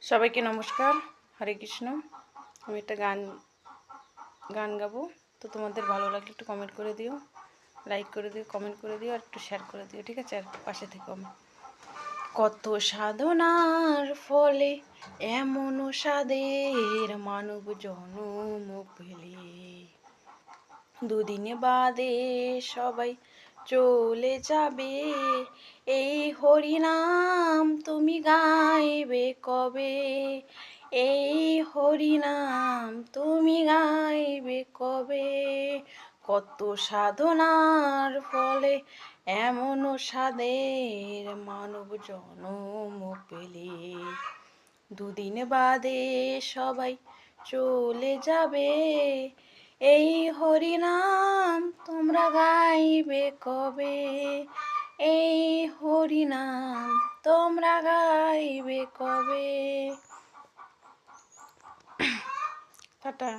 সবাইকে নমস্কার, হরে কৃষ্ণ। আমি একটা গান গাবো, তো তোমাদের ভালো লাগলে একটু কমেন্ট করে দিও, লাইক করে দিও, কমেন্ট করে দিও আর একটু শেয়ার করে দিও, ঠিক আছে? আর পাশে থেকো। আমি কত সাধনার ফলে এমন স্বাদের মানব জনম পেলে, দুদিন বাদে সবাই চলে যাবে, এই হরিনাম তুমি গাইবে কবে? এই হরিনাম তুমি গাইবে কবে? কত সাধনার ফলে এমন স্বাদের মানব জনম পেলে, দুদিন বাদে সবাই চলে যাবে, এই হরিনাম তোমরা গাইবে কবে? এই হরিনাম তোমরা গাইবে কবে? টাটা।